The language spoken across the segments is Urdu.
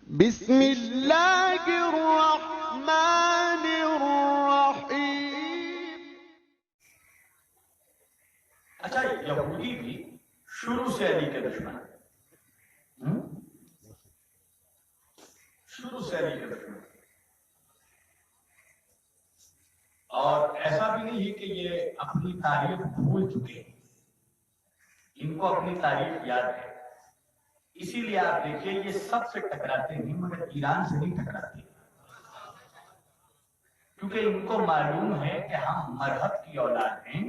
بسم اللہ الرحمن الرحیم۔ اچھا، یہودی بھی شروع سے علی کے دشمن ہے، شروع سے علی کے دشمن، اور ایسا بھی نہیں ہے کہ یہ اپنی تاریخ بھول چکے ہیں، ان کو اپنی تاریخ یاد ہے، اسی لیے آپ دیکھیے یہ سب سے ٹکراتے ہیں مگر ایران سے نہیں ٹکراتے، کیونکہ ان کو معلوم ہے کہ ہم مرہب کی اولاد ہیں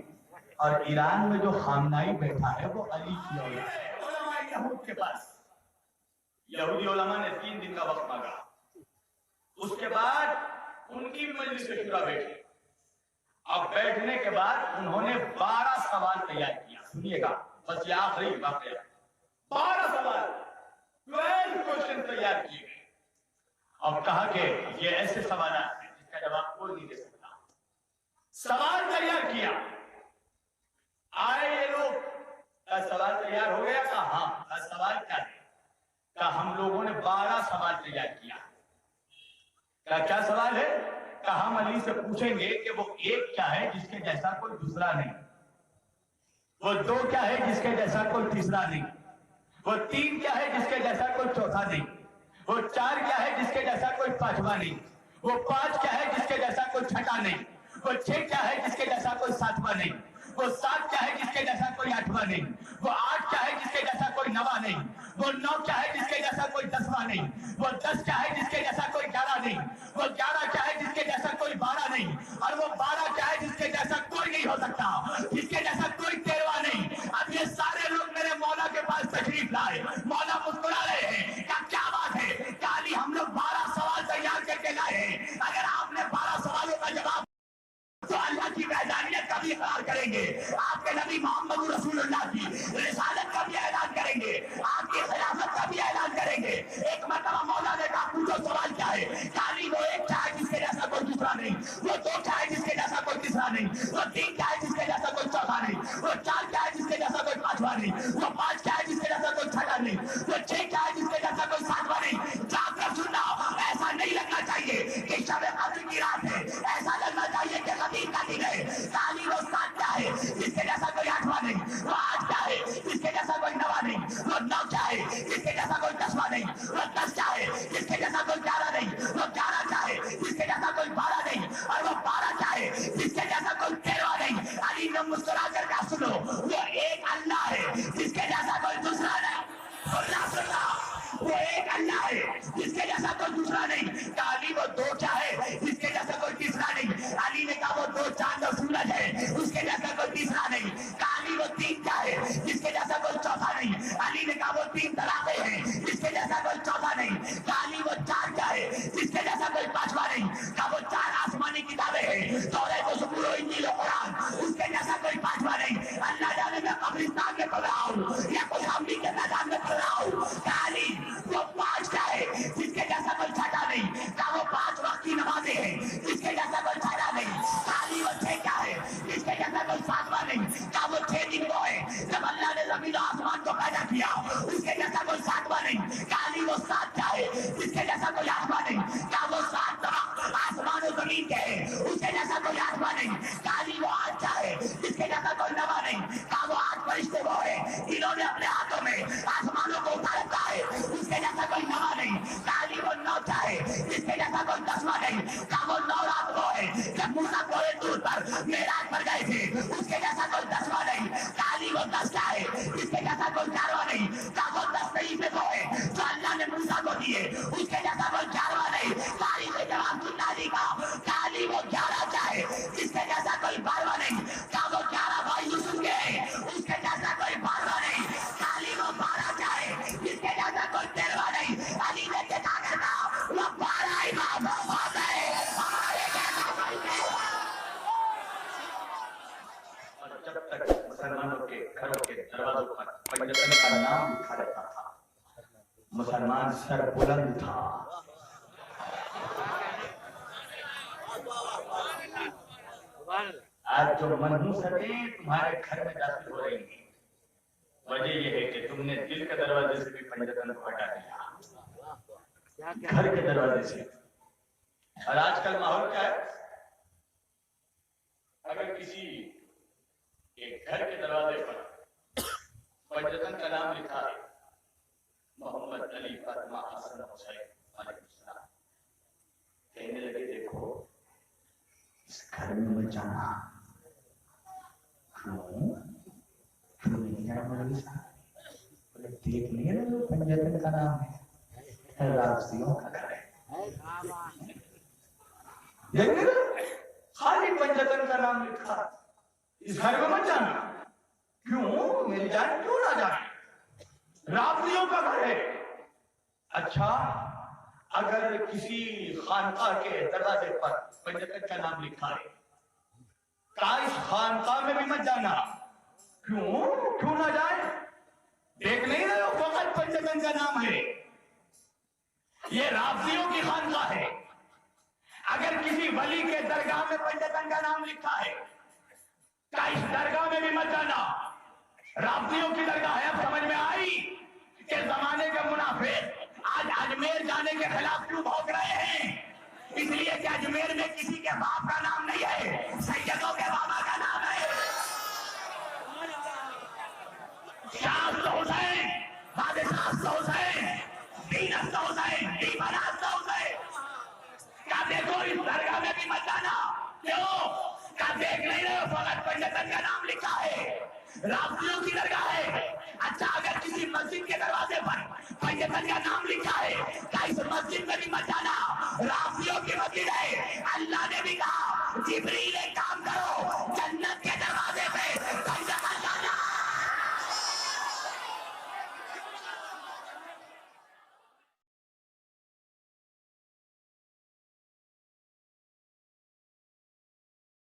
اور ایران میں جو خامنائی بیٹھا ہے وہ علی کی اولاد ہے۔ علماء یہود کے پاس یہودی علماء نے 3 دن کا وقت مانگا، اس کے بعد ان کی بھی مجلس شورا بیٹھی، اب بیٹھنے کے بعد انہوں نے 12 سوال تیار کیا، سنیے گا بس یہ آخری واقعہ، 12 سوال 12 کوشچن تیار کیے گئے، اور کہا کہ یہ ایسے سوالات ہیں جس کا جواب کوئی نہیں دے سکتا۔ سوال تیار کیا، آئے یہ لوگ، سوال تیار ہو گیا، کہا ہاں، سوال کیا ہے؟ کہا ہم لوگوں نے 12 سوال تیار کیا۔ کیا سوال ہے؟ کہا ہم علی سے پوچھیں گے کہ وہ 1 کیا ہے جس کے جیسا کوئی دوسرا نہیں، وہ 2 کیا ہے جس کے جیسا کوئی تیسرا نہیں، وہ 3 کیا ہے جس کے جیسا کوئی چوتھا نہیں، وہ 4 کیا ہے جس کے جیسا کوئی 5واں نہیں، وہ 5 کیا ہے جس کے جیسا کوئی 6واں نہیں، وہ 6 کیا ہے جس کے جیسا کوئی 7واں نہیں، وہ 7 کیا ہے جس کے جیسا کوئی 8واں نہیں، وہ 8 کیا ہے جس کے جیسا کوئی 9واں نہیں، وہ 9 کیا ہے جس کے جیسا کوئی 10واں نہیں، وہ 10 کیا ہے جس کے جیسا کوئی 11 نہیں، وہ 11 کیا ہے جس کے جیسا کوئی 12 نہیں، اور وہ 12 کیا ہے جس کے جیسا کوئی نہیں ہو سکتا، جس کے جیسا کوئی 13واں نہیں۔ اب یہ سارے لوگ میرے مولا کے پاس تشریف لائے، مولا مسکرا رہے ہیں، کیا بات ہے؟ کہ علی ہم لوگ 12 سوال تیار کر کے لائے ہیں، اگر آپ نے 12 سوالوں کا جواب تو اللہ کی وحدانیت کا بھی اقرار کریں گے، آپ کے نبی محمد رسول اللہ کی رسالت کا بھی اعلان کریں گے، آپ کی خلافت کا بھی اعلان کریں گے۔ ایک مرتبہ مولا نے کہا پوچھو سوال کیا ہے؟ کالی وہ 1 کیا ہے جس کے جیسا کوئی دوسرا نہیں، وہ 2 کیا ہے جس کے جیسا کوئی تیسرا نہیں، وہ 3 کیا ہے جس کے جیسا کوئی چوتھا نہیں، وہ 4 کیا ہے جس کے جیسا کوئی 5واں نہیں، وہ 5 کیا ہے جس کے جیسا کوئی 6واں نہیں، وہ 6 کیا ہے جس کے جیسا کوئی 7واں نہیں۔ جا کر سننا، ایسا نہیں لگنا چاہیے کہ شب قدر کی رات ہے، ایسا لگنا چاہیے کہ کالی وہ 7 کیا ہے جس کے جیسا کوئی 8واں نہیں، وہ 8 کیا ہے جس کے جیسا کوئی 9واں نہیں، وہ 9 کیا ہے جس کے جیسا کوئی 10واں نہیں، وہ 10 کیا ہے جس کے جیسا کوئی 11 نہیں، وہ 11 کیا ہے جس کے جیسا کوئی 12 نہیں، اور وہ 12 کیا ہے جس کے جیسا کوئی 13واں نہیں۔ علی نے مسکرا کر کہا سنو، وہ ایک اللہ ہے جس کے جیسا کوئی دوسرا نہیں، سننا وہ ایک اللہ ہے جس کے جیسا کوئی دوسرا نہیں۔ علی وہ 2 کیا ہے جس کے جیسا کوئی تیسرا نہیں۔ علی نے کہا وہ 2 چاند اور سورج ہے اس کے جیسا کوئی تیسرا نہیں۔ علی وہ 3 کیا ہے جس کے جیسا کوئی چوتھا نہیں۔ علی نے کہا وہ 3 طلاقیں ہیں جس کے جیسا کوئی چوتھا نہیں۔ علی وہ 4 کیا ہے جس کے جیسا کوئی 5واں نہیں۔ کہا وہ 4 آسمانی کتابیں ہیں، توریت و زبور و انجیل و قرآن، اس کے جیسا کوئی 5واں نہیں۔ اللہ جانے میں قبرستان میں پڑھ رہا ہوں یا کوئی حملی کے میدان میں پڑھ رہا ہوں۔ علی وہ 5 کیا ہے جس کے جیسا کوئی 6واں نہیں۔ کہا وہ 5 وقت کی نمازیں ہیں جس کے جیسا کوئی 6واں نہیں۔ علی وہ 6 کیا ہے جس کے جیسا کوئی 7واں نہیں۔ کہا وہ 6 دن وہ ہے جب اللہ نے زمین و آسمان کو پیدا کیا، اس کے جیسا کوئی 7واں نہیں۔ کہا علی وہ 7 کیا ہے جس کے جیسا کوئی 8واں نہیں۔ کہا وہ 7 آسمان و زمین کے ہیں اس کے جیسا کوئی 8واں نہیں۔ کہا علی وہ 8 کیا ہے جس کے جیسا کوئی 9واں نہیں۔ کہا وہ 8 فرشتے وہ ہیں جنہوں نے اپنے ہاتھوں میں آسمانوں کو اٹھا رکھا ہے اس کے جیسا کوئی 9واں نہیں۔ کہا علی وہ 9 کیا ہے جس کے جیسا کوئی 10واں نہیں۔ کہا وہ 9 رات وہ ہے جب موسیٰ کوہ طور پر معراج پر گئے تھے اس کے جیسا کوئی 10واں نہیں۔ کہا علی وہ 10 کیا ہے جس کے جیسا کوئی 11واں نہیں۔ کہا وہ 10 صحیفے وہ ہے جو اللہ نے موسیٰ کو دیے اس کے جیسا کوئی 11واں نہیں۔ کہا علی سے جواب سننا علی کا۔ کہا علی وہ 11 کیا ہے جس کے جیسا کوئی 12واں نہیں۔ کہا وہ 11 بھائی یوسف کے ہیں اس کے جیسا کوئی 12واں نہیں۔ کہا علی وہ 12 کیا ہے جس کے جیسا کوئی 13واں نہیں۔ علی نے دیکھا کرنا وہ 12 امام ہو گئے ہمارے جیسا کوئی نہیں۔ جب تک مسلمانوں کے گھروں کے دروازوں پر پنجتن کا نام لکھا رہتا تھا، مسلمان سر بلند تھا۔ آج جو منحوساتیں تمہارے گھر میں داخل ہو رہی ہیں، وجہ یہ ہے کہ تم نے دل کے دروازے سے بھی پنجتن کو ہٹا دیا۔ گھر کے دروازے سے. اور آج کل ماحول کیا ہے؟ اگر کسی ایک گھر کے دروازے پر پنجتن کا نام لکھا ہے محمد علی فاطمہ حسن حسین علیہ السلام، کہنے لگے دیکھو اس گھر میں مت جانا. کیوں نہیں جانا مولوی صاحب؟ دیکھ لیا نا جو پنجتن کا نام ہے، راسیوں کا گھر ہے. دیکھ لیا خالی پنجتن کا نام لکھا، اس گھر میں مت جانا. کیوں؟ میری جان کیوں نہ جائے؟ رافضیوں کا گھر ہے. اچھا اگر کسی خانقاہ کے دروازے پر پنجتن کا نام لکھا ہے، کہا اس خانقاہ میں بھی مت جانا. کیوں نہ جائے؟ دیکھ نہیں رہے ہو فقط پنجتن کا نام ہے، یہ رافضیوں کی خانقاہ ہے. اگر کسی ولی کے درگاہ میں پنجتن کا نام لکھا ہے، کہا اس درگاہ میں بھی مت جانا، رافضیوں کی درگاہ ہے. اب سمجھ میں آئی کہ زمانے کے منافق آج اجمیر جانے کے خلاف کیوں بھوک رہے ہیں؟ اس لیے کہ اجمیر میں کسی کے باپ کا نام نہیں ہے، سیدوں کے بابا کا نام ہے. شاہ حسین، بادشاہ حسین، دین حسین، دیوانات حسین. کیا دیکھو اس درگاہ میں بھی مت جانا. کیوں؟ کیا دیکھ نہیں رہے ہو فقط پنجتن کا نام لکھا ہے، رافضیوں کی درگاہ ہے. اچھا اگر کسی مسجد کے دروازے پر پنجتن کا نام لکھا ہے،